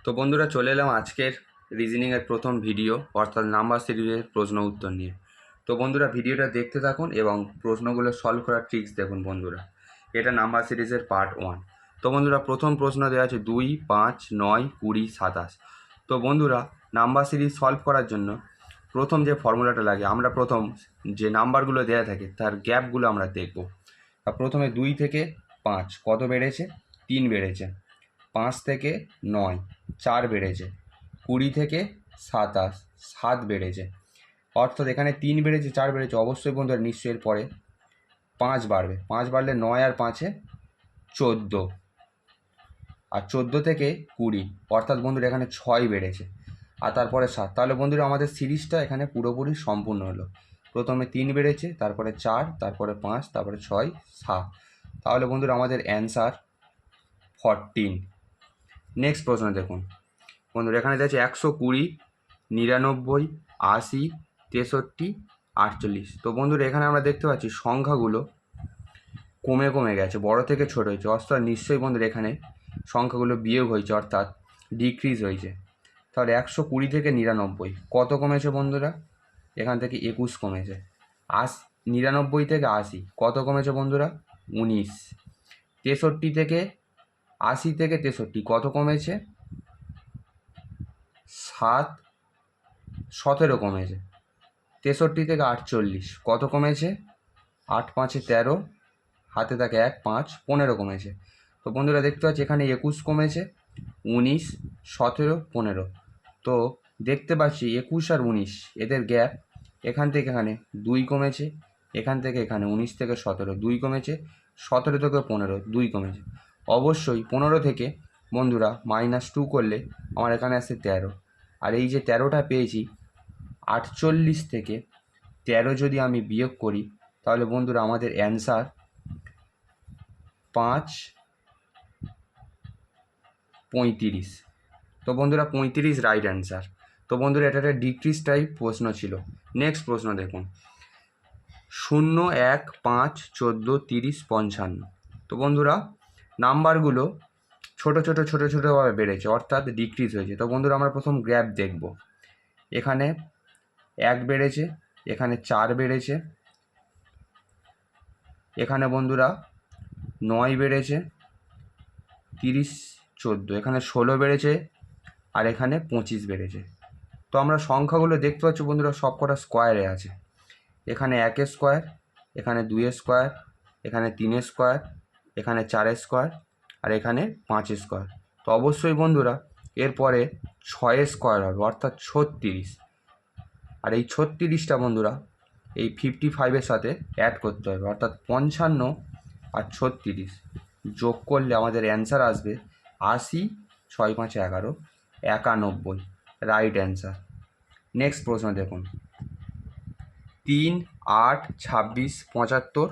তো বন্ধুরা চলে এলাম আজকের রিজনিংয়ের প্রথম ভিডিও অর্থাৎ নাম্বার সিরিজের প্রশ্ন উত্তর নিয়ে। তো বন্ধুরা ভিডিওটা দেখতে থাকুন এবং প্রশ্নগুলো সলভ করার ট্রিক্স দেখুন বন্ধুরা। এটা নাম্বার সিরিজের পার্ট 1। তো বন্ধুরা প্রথম প্রশ্ন দেওয়া আছে 2, 5, 9, 20, 27। তো বন্ধুরা নাম্বার সিরিজ সলভ করার জন্য প্রথম যে ফর্মুলাটা লাগে, আমরা প্রথম যে নাম্বারগুলো দেওয়া থাকে তার গ্যাপগুলো আমরা দেখব। প্রথমে 2 থেকে 5 কত বেড়েছে? 3 বেড়েছে। 5 থেকে 9 4 বেড়েছে। 20 থেকে 27 7 বেড়েছে। অর্থাৎ এখানে 3 বেড়েছে, 4 বেড়েছে, অবশ্যই বন্ধুরা নিশ্চয়ই এর পরে 5 বাড়বে। 5 বাড়লে 9 আর 5-এ 14, আর 14 থেকে 20 অর্থাৎ বন্ধুরা এখানে 6 বেড়েছে, আর তারপরে 7। তাহলে বন্ধুরা আমাদের সিরিজটা এখানে পুরোপুরি সম্পূর্ণ হলো। প্রথমে 3 বেড়েছে, তারপরে 4, তারপরে 5, তারপরে 6, 7। তাহলে বন্ধুরা আমাদের অ্যান্সার 14। নেক্সট প্রশ্ন দেখুন বন্ধুরা, এখানে দেখছি 120, 99, 80, 63, 48। তো বন্ধুরা এখানে আমরা দেখতে পাচ্ছি সংখ্যাগুলো কমে কমে গেছে, বড় থেকে ছোট হয়েছে, অর্থাৎ নিশ্চয়ই বন্ধুরা এখানে সংখ্যাগুলো বিয়োগ হয়েছে, অর্থাৎ ডিক্রিজ হয়েছে। তাহলে 120 থেকে 99 কত কমেছে বন্ধুরা? এখান থেকে 21 কমেছে। 99 থেকে 80 কত কমেছে বন্ধুরা? 19। 63 থেকে 80 থেকে 63 কত কমেছে? 7, 17 কমেছে। 63 থেকে 48 কত কমেছে? 8 5-এ 13, হাতে থাকে 1, 5, 15 কমেছে। তো বন্ধুরা দেখতে পাচ্ছি এখানে 21 কমেছে, 19, 17, 15। তো দেখতে পাচ্ছি 21 আর 19 এদের গ্যাপ এখান থেকে এখানে 2 কমেছে, এখান থেকে এখানে 19 থেকে 17 2 কমেছে, 17 থেকে 15 2 কমেছে। অবশ্যই 15 থেকে বন্ধুরা -2 করলে আমার এখানে আসছে 13, আর এই যে 13টা পেয়েছি 48 থেকে 13 যদি আমি বিয়োগ করি তাহলে বন্ধুরা আমাদের অ্যান্সার 5, 35। তো বন্ধুরা 35 রাইট অ্যান্সার। তো বন্ধুরা এটা একটা ডিক্রিজ টাইপ প্রশ্ন ছিল। নেক্সট প্রশ্ন দেখুন 0, 1, 5, 14, 30, 55। তো বন্ধুরা নাম্বারগুলো ছোটোভাবে বেড়েছে, অর্থাৎ ডিক্রিজ হয়েছে। তো বন্ধুরা আমরা প্রথম গ্র্যাপ দেখব। এখানে 1 বেড়েছে, এখানে 4 বেড়েছে, এখানে বন্ধুরা 9 বেড়েছে, 30, 14, এখানে 16 বেড়েছে, আর এখানে 25 বেড়েছে। তো আমরা সংখ্যাগুলো দেখতে পাচ্ছি বন্ধুরা সব কটা স্কোয়ারে আছে। এখানে 1 স্কোয়ার, এখানে 2 স্কোয়ার, এখানে 3 স্কোয়ার, এখানে 4 স্কোয়ার, আর এখানে 5 স্কোয়ার। তো অবশ্যই বন্ধুরা এরপরে 6 স্কোয়ার হবে, অর্থাৎ 36। আর এই 36টা বন্ধুরা এই 55-এর সাথে অ্যাড করতে হবে, অর্থাৎ 55 আর 36 যোগ করলে আমাদের অ্যান্সার আসবে 80, 6 5 11, 91 রাইট অ্যান্সার। নেক্সট প্রশ্ন দেখুন 3, 8, 26, 75,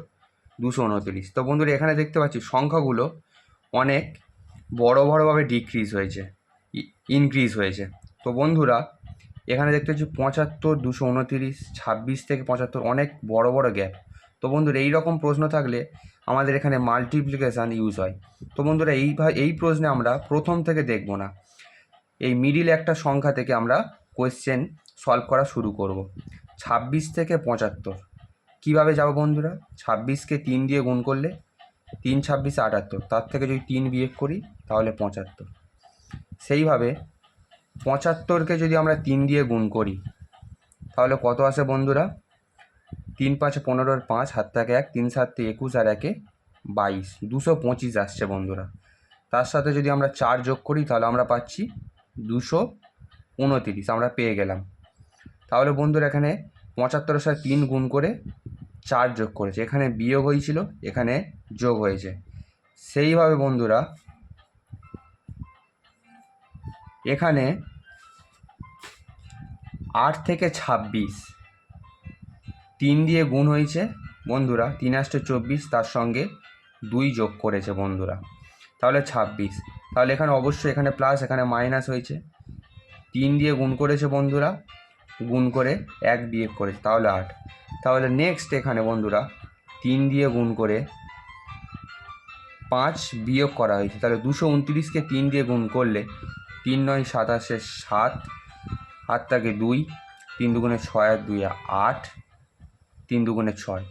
229। তো বন্ধুরা এখানে দেখতে পাচ্ছি সংখ্যাগুলো অনেক বড়োভাবে ডিক্রিজ হয়েছে, ইনক্রিজ হয়েছে। তো বন্ধুরা এখানে দেখতে পাচ্ছি 75, 229, 26 থেকে 75 অনেক বড় গ্যাপ। তো বন্ধুরা এই রকম প্রশ্ন থাকলে আমাদের এখানে মাল্টিপ্লিকেশান ইউজ হয়। তো বন্ধুরা এই প্রশ্নে আমরা প্রথম থেকে দেখব না, এই মিডিল একটা সংখ্যা থেকে আমরা কোয়েশ্চেন সলভ করা শুরু করব। 26 থেকে 75 কীভাবে যাব বন্ধুরা? 26কে 3 দিয়ে গুণ করলে 3 26 78, তার থেকে যদি 3 বিয়োগ করি তাহলে 75। সেইভাবে 75কে যদি আমরা 3 দিয়ে গুণ করি তাহলে কত আসে বন্ধুরা? 3 5 15, 5 হাত থাকে 1, 3 7 21, আর 1 22, 225 আসছে বন্ধুরা। তার সাথে যদি আমরা 4 যোগ করি তাহলে আমরা পাচ্ছি 229, আমরা পেয়ে গেলাম। তাহলে বন্ধুরা এখানে 75-এর সাথে 3 গুণ করে 4 যোগ করেছে, এখানে বিয়োগ হয়েছিল, এখানে যোগ হয়েছে। সেইভাবে বন্ধুরা এখানে 8 থেকে 26 3 দিয়ে গুণ হয়েছে বন্ধুরা, 3 8 24, তার সঙ্গে 2 যোগ করেছে বন্ধুরা, তাহলে 26। তাহলে এখানে অবশ্যই এখানে প্লাস, এখানে মাইনাস হয়েছে। 3 দিয়ে গুণ করেছে বন্ধুরা, গুণ করে 1 বিয়োগ করেছে, তাহলে 8। তাহলে নেক্সট এখানে বন্ধুরা 3 দিয়ে গুণ করে 5 বিয়োগ করা হয়েছে, তাহলে 229কে 3 দিয়ে গুণ করলে তিন নয় সাতাশে 7, হাত থাকে 2, 3 দুগুণে 6 আর 2 8, 3 দুগুণে 6,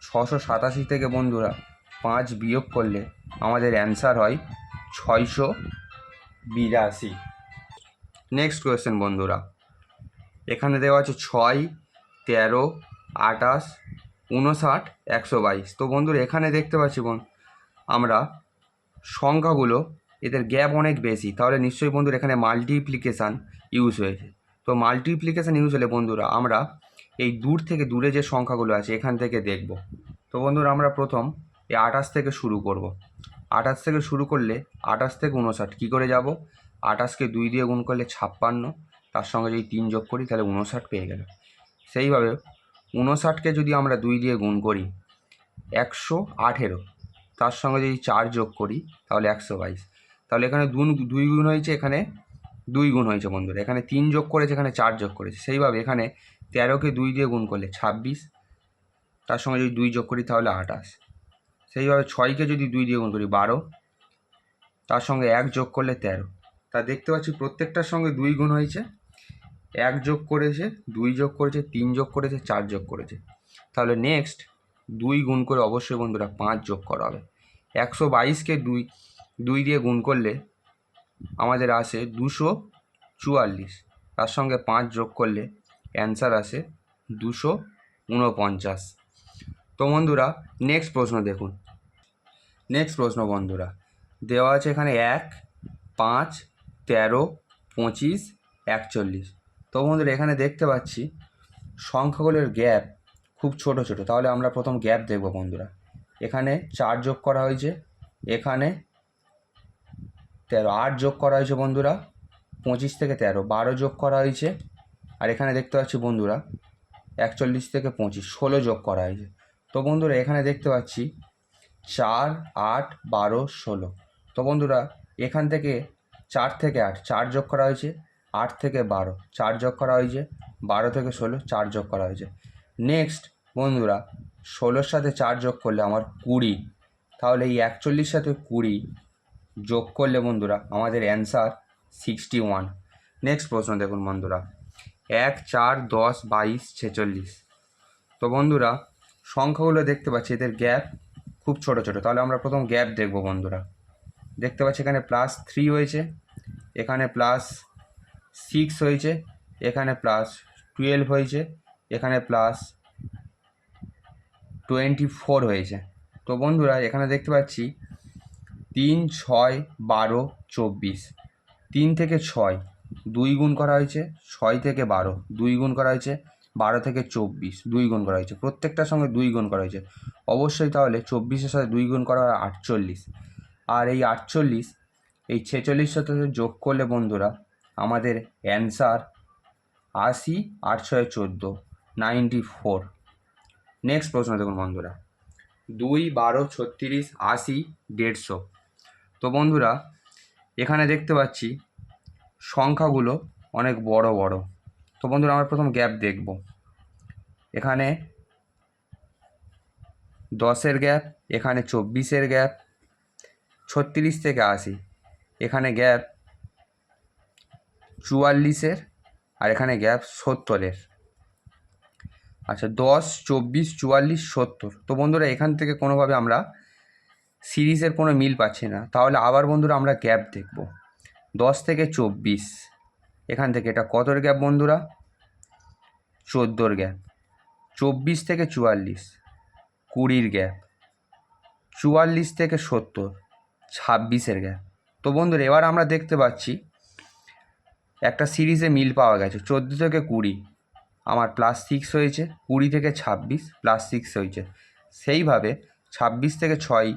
687 থেকে বন্ধুরা 5 বিয়োগ করলে আমাদের অ্যান্সার হয় 682। নেক্সট কোয়েশ্চেন বন্ধুরা, এখানে দেওয়া আছে 6, 13, 28, 59, 122। তো বন্ধুরা এখানে দেখতে পাচ্ছি আমরা সংখ্যাগুলো এদের গ্যাপ অনেক বেশি, তাহলে নিশ্চয়ই বন্ধুরা এখানে মাল্টিপ্লিকেশান ইউজ হয়েছে। তো মাল্টিপ্লিকেশান ইউজ হলে বন্ধুরা আমরা এই দূর থেকে দূরে যে সংখ্যাগুলো আছে এখান থেকে দেখব। তো বন্ধুরা আমরা প্রথম এই 28 থেকে শুরু করব। 28 থেকে শুরু করলে 28 থেকে 59 কী করে যাব? 28কে 2 দিয়ে গুণ করলে 56, তার সঙ্গে যদি 3 যোগ করি তাহলে 59 পেয়ে গেল। সেইভাবে 59কে যদি আমরা 2 দিয়ে গুণ করি 118, তার সঙ্গে যদি 4 যোগ করি তাহলে 122। তাহলে এখানে 2 গুণ হয়েছে, এখানে 2 গুণ হয়েছে বন্ধুরা, এখানে 3 যোগ করেছে, এখানে 4 যোগ করেছে। সেইভাবে এখানে 13কে 2 দিয়ে গুণ করলে 26, তার সঙ্গে যদি 2 যোগ করি তাহলে 28। সেইভাবে 6কে যদি 2 দিয়ে গুণ করি 12, তার সঙ্গে 1 যোগ করলে 13। তা দেখতে পাচ্ছি প্রত্যেকটার সঙ্গে 2 গুণ হয়েছে, 1 যোগ করেছে, 2 যোগ করেছে, 3 যোগ করেছে, 4 যোগ করেছে। তাহলে নেক্সট 2 গুণ করে অবশ্যই বন্ধুরা 5 যোগ করা হবে। 122কে 2 দিয়ে গুণ করলে আমাদের আসে 244, তার সঙ্গে 5 যোগ করলে অ্যান্সার আসে 249। তো বন্ধুরা নেক্সট প্রশ্ন দেখুন। নেক্সট প্রশ্ন বন্ধুরা দেওয়া আছে এখানে 1, 5, 13, 25, 41। তো বন্ধুরা এখানে দেখতে পাচ্ছি সংখ্যাগুলোর গ্যাপ খুব ছোট ছোট, তাহলে আমরা প্রথম গ্যাপ দেখব বন্ধুরা। এখানে 4 যোগ করা হয়েছে, এখানে 13, 8 যোগ করা হয়েছে বন্ধুরা 25 থেকে 13, 12 যোগ করা হয়েছে, আর এখানে দেখতে পাচ্ছি বন্ধুরা 41 থেকে 25, 16 যোগ করা হয়েছে। তো বন্ধুরা এখানে দেখতে পাচ্ছি 4, 8, 12, 16। তো বন্ধুরা এখান থেকে 4 থেকে 8, 4 যোগ করা হয়েছে, 8 থেকে 12, 4 যোগ করা হয়েছে, 12 থেকে 16, 4 যোগ করা হয়েছে। নেক্সট বন্ধুরা 16-র সাথে 4 যোগ করলে আমার 20, তাহলে এই 41 সাথে 20 যোগ করলে বন্ধুরা আমাদের অ্যান্সার 61। নেক্সট প্রশ্ন দেখুন বন্ধুরা, 1, 4, 10, 22, 46। তো বন্ধুরা সংখ্যাগুলো দেখতে পাচ্ছি এদের গ্যাপ খুব ছোট ছোট, তাহলে আমরা প্রথম গ্যাপ দেখব বন্ধুরা। দেখতে পাচ্ছি এখানে +3 হয়েছে, এখানে +6 হয়েছে, এখানে +12 হয়েছে, এখানে +24 হয়েছে। তো বন্ধুরা এখানে দেখতে পাচ্ছি 3, 6, 12, 24, 3 থেকে 6 2 গুণ করা হয়েছে, 6 থেকে 12 2 গুণ করা হয়েছে, 12 থেকে 24 2 গুণ করা হয়েছে, প্রত্যেকটার সঙ্গে 2 গুণ করা হয়েছে। অবশ্যই তাহলে 24-এর সাথে 2 গুণ করা হয় 48, আর এই 48 এই 46 সাথে যোগ করলে বন্ধুরা আমাদের অ্যান্সার 80, 8 6 14, 94। নেক্সট প্রশ্ন দেখুন বন্ধুরা, 2, 12, 36, 80, 150। তো বন্ধুরা এখানে দেখতে পাচ্ছি সংখ্যাগুলো অনেক বড় বড়। তো বন্ধুরা আমরা প্রথম গ্যাপ দেখব। এখানে 10-এর গ্যাপ, এখানে 24-এর গ্যাপ, 36 থেকে 80, এখানে গ্যাপ 44-এর, আর এখানে গ্যাপ 70-এর। আচ্ছা 10, 24, 44, 70। তো বন্ধুরা এখান থেকে কোনোভাবে আমরা সিরিজের কোনো মিল পাচ্ছি না, তাহলে আবার বন্ধুরা আমরা গ্যাপ দেখব। 10 থেকে 24, এখান থেকে এটা কতর গ্যাপ বন্ধুরা? 14-র গ্যাপ। 24 থেকে 44, 20-র গ্যাপ। 44 থেকে 70, 26-এর গ্যাপ। তো বন্ধুরা এবার আমরা দেখতে পাচ্ছি একটা সিরিজে মিল পাওয়া গেছে। 14 থেকে 20 আমার +6 হয়েছে, 20 থেকে 26 +6 হয়েছে। সেইভাবে 26 থেকে 6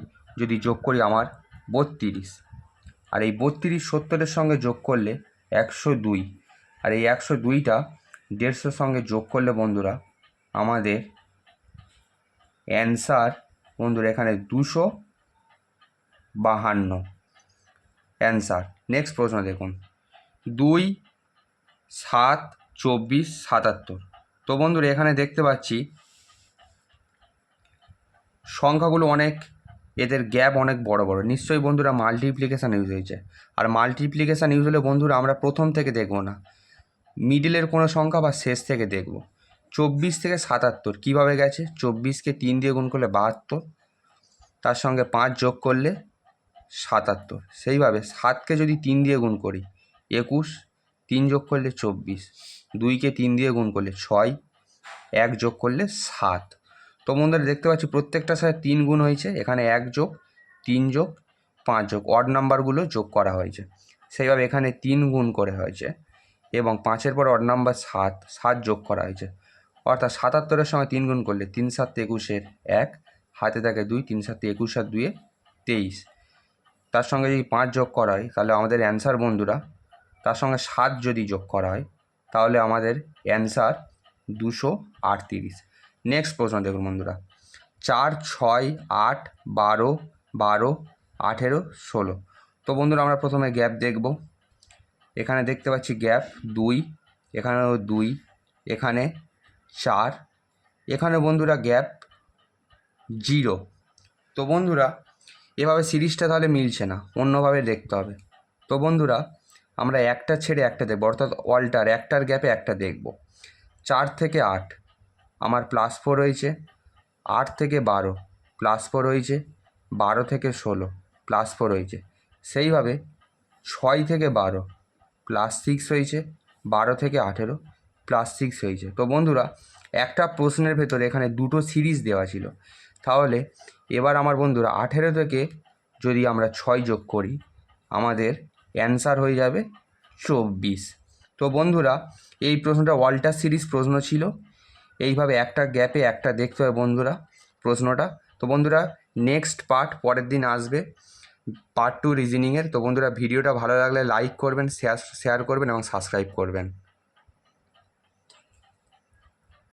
যদি যোগ করি আমার 32, আর এই 32 70-এর সঙ্গে যোগ করলে 102, আর এই 102টা 150-র সঙ্গে যোগ করলে বন্ধুরা আমাদের অ্যান্সার বন্ধুরা এখানে 252 অ্যান্সার। নেক্সট প্রশ্ন দেখুন, 2, 7, 24, 77। তো বন্ধুরা এখানে দেখতে পাচ্ছি সংখ্যাগুলো অনেক, এদের গ্যাপ অনেক বড় বড়। নিশ্চয়ই বন্ধুরা মাল্টিপ্লিকেশান ইউজ হয়েছে। আর মাল্টিপ্লিকেশান ইউজুয়ালি বন্ধুরা আমরা প্রথম থেকে দেখব না, মিডিলের কোনো সংখ্যা বা শেষ থেকে দেখব। 24 থেকে 77 কীভাবে গেছে, 24কে 3 দিয়ে গুণ করলে 72, তার সঙ্গে 5 যোগ করলে 77। সেইভাবে 7কে যদি 3 দিয়ে গুণ করি 21, 3 যোগ করলে 24, 2কে 3 দিয়ে গুণ করলে 6, 1 যোগ করলে 7। তো বন্ধুরা দেখতে পাচ্ছি প্রত্যেকটার সাথে 3 গুণ হয়েছে, এখানে 1 যোগ 3 যোগ 5 যোগ অড নাম্বারগুলো যোগ করা হয়েছে। সেইভাবে এখানে 3 গুণ করে হয়েছে এবং 5-এর পর অড নাম্বার 7 যোগ করা হয়েছে। অর্থাৎ 77-এর সঙ্গে 3 গুণ করলে 3 7 21-এর 1, হাতে থাকে 2, 3 7 21 আর 2 23। তার সঙ্গে যদি 5 যোগ করা হয় তাহলে আমাদের অ্যান্সার বন্ধুরা, তার সঙ্গে 7 যদি যোগ করা হয় তাহলে আমাদের অ্যান্সার 238। নেক্সট প্রশ্ন দেখুন বন্ধুরা, 4 6 8 12 12 18 16। তো বন্ধুরা আমরা প্রথমে গ্যাপ দেখব। এখানে দেখতে পাচ্ছি গ্যাপ 2, এখানেও 2, এখানে 4, এখানে বন্ধুরা গ্যাপ 0। তো বন্ধুরা এভাবে সিরিজটা তাহলে মিলছে না, অন্যভাবে দেখতে হবে। তো বন্ধুরা আমরা একটা ছেড়ে একটা দেখব, অর্থাৎ অল্টার একটার গ্যাপে একটা দেখব। 4 থেকে 8 আমার +4 হয়েছে, 8 থেকে 12 +4 হয়েছে, 12 থেকে 16 +4 হয়েছে। সেইভাবে 6 থেকে 12 +6 হয়েছে, 12 থেকে 18 +6 হয়েছে। তো বন্ধুরা একটা প্রশ্নের ভেতরে এখানে দুটো সিরিজ দেওয়া ছিল, তাহলে এবার আমার বন্ধুরা 18 থেকে যদি আমরা 6 যোগ করি আমাদের অ্যান্সার হয়ে যাবে 24। তো বন্ধুরা এই প্রশ্নটা অল্টার সিরিজ প্রশ্ন ছিল, এইভাবে একটা গ্যাপে একটা দেখতে হবে বন্ধুরা প্রশ্নটা। তো বন্ধুরা নেক্সট পার্ট পরের দিন আসবে, পার্ট 2 রিজনিংয়ের। তো বন্ধুরা ভিডিওটা ভালো লাগলে লাইক করবেন, শেয়ার করবেন এবং সাবস্ক্রাইব করবেন।